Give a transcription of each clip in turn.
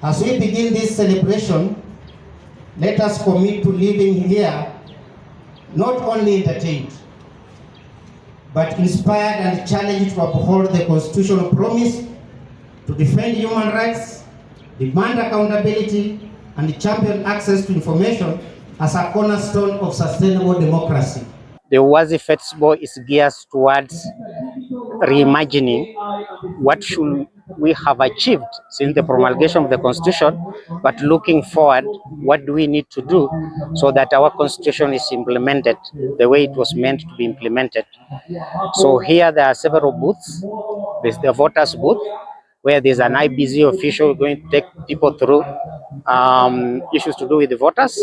As we begin this celebration, let us commit to living here not only entertained, but inspired and challenged to uphold the constitutional promise to defend human rights, demand accountability, and champion access to information as a cornerstone of sustainable democracy. The Wazi Festival is geared towards reimagining what should we have achieved since the promulgation of the Constitution, but looking forward, what do we need to do so that our Constitution is implemented the way it was meant to be implemented. So here there are several booths. There's the voters booth, where there's an IBZ official going to take people through issues to do with the voters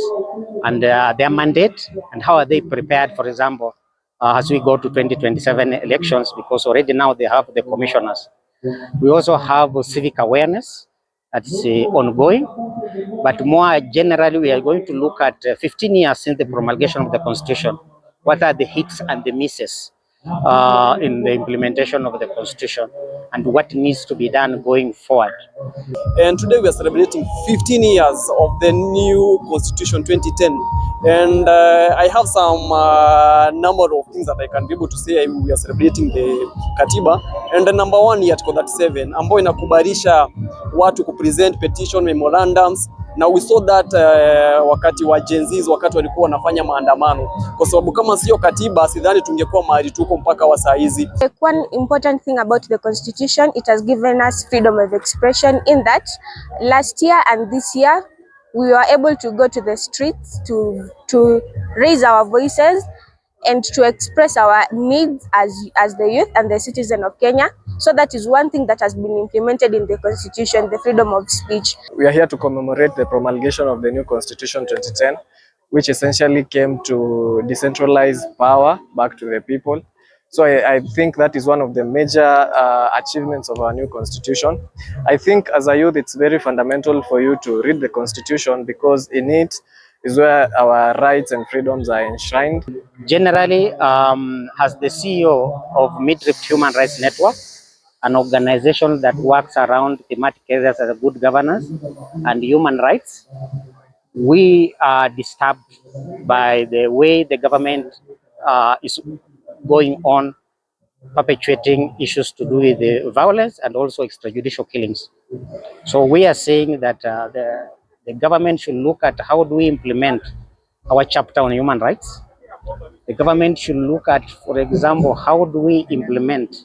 and their mandate and how are they prepared, for example, as we go to 2027 elections, because already now they have the commissioners. We also have civic awareness that's ongoing, but more generally, we are going to look at 15 years since the promulgation of the Constitution. What are the hits and the misses in the implementation of the Constitution, and what needs to be done going forward? And today we are celebrating 15 years of the new Constitution 2010. And I have some number of things that I can be able to say. We are celebrating the Katiba. And the number one ni Article 37 ambayo inakubalisha watu kupresent petition memorandums. Na we saw that wakati wa Gen Zs, wakati walikuwa wanafanya maandamano, kwa sababu kama sio katiba sidhani tungekuwa mahali tuko mpaka wa saa hizi. One important thing about the Constitution, it has given us freedom of expression, in that last year and this year we were able to go to the streets to raise our voices and to express our needs as the youth and the citizen of Kenya. So that is one thing that has been implemented in the Constitution, the freedom of speech. We are here to commemorate the promulgation of the new Constitution 2010, which essentially came to decentralize power back to the people. So I think that is one of the major achievements of our new Constitution. I think as a youth, it's very fundamental for you to read the Constitution, because in it is where our rights and freedoms are enshrined. Generally, as the CEO of Midrift Human Rights Network, an organization that works around thematic areas as good governance and human rights, we are disturbed by the way the government is going on perpetuating issues to do with the violence and also extrajudicial killings. So we are saying that the government should look at how do we implement our chapter on human rights. The government should look at, for example, how do we implement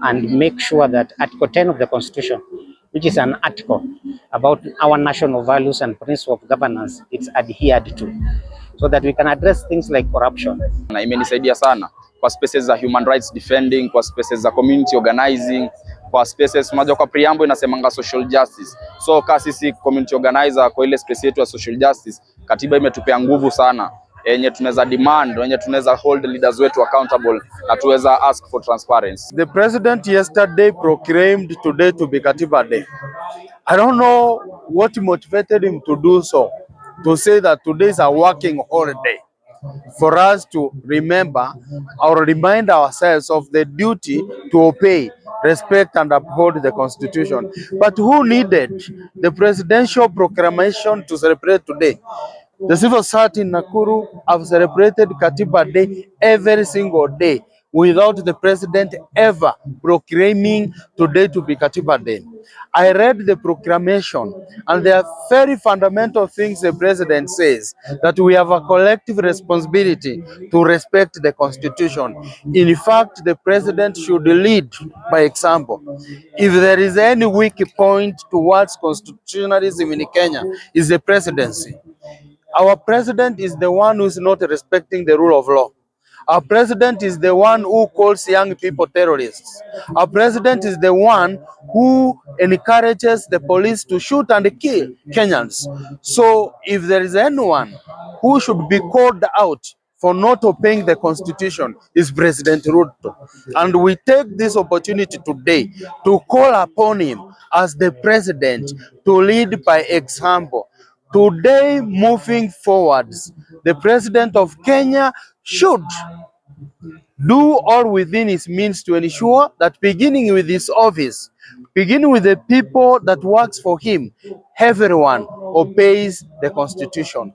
and make sure that Article 10 of the Constitution, which is an article about our national values and principles of governance, it's adhered to, so that we can address things like corruption. Na imenisaidia sana kwa spaces za human rights defending, kwa spaces za community organizing, kwa spaces moja kwa preamble inasemanga social justice. So kasi sisi community organizer kwa ile space yetu ya social justice, katiba imetupea nguvu sana yenye tunaweza demand, yenye tunaweza hold leaders wetu accountable na tuweza ask for transparency. The president yesterday proclaimed today to be Katiba Day. I don't know what motivated him to do so, to say that today is a working holiday, for us to remember or remind ourselves of the duty to obey, respect and uphold the Constitution. But who needed the presidential proclamation to celebrate today? The civil society in Nakuru have celebrated Katiba Day every single day without the president ever proclaiming today to be Katiba Day. I read the proclamation, and there are very fundamental things the president says, that we have a collective responsibility to respect the Constitution. In fact, the president should lead by example. If there is any weak point towards constitutionalism in Kenya, is the presidency. Our president is the one who is not respecting the rule of law. Our president is the one who calls young people terrorists. Our president is the one who encourages the police to shoot and kill Kenyans. So if there is anyone who should be called out for not obeying the Constitution, is President Ruto. And we take this opportunity today to call upon him as the president to lead by example. Today, moving forwards, the president of Kenya should do all within his means to ensure that beginning with his office, beginning with the people that works for him, everyone obeys the Constitution.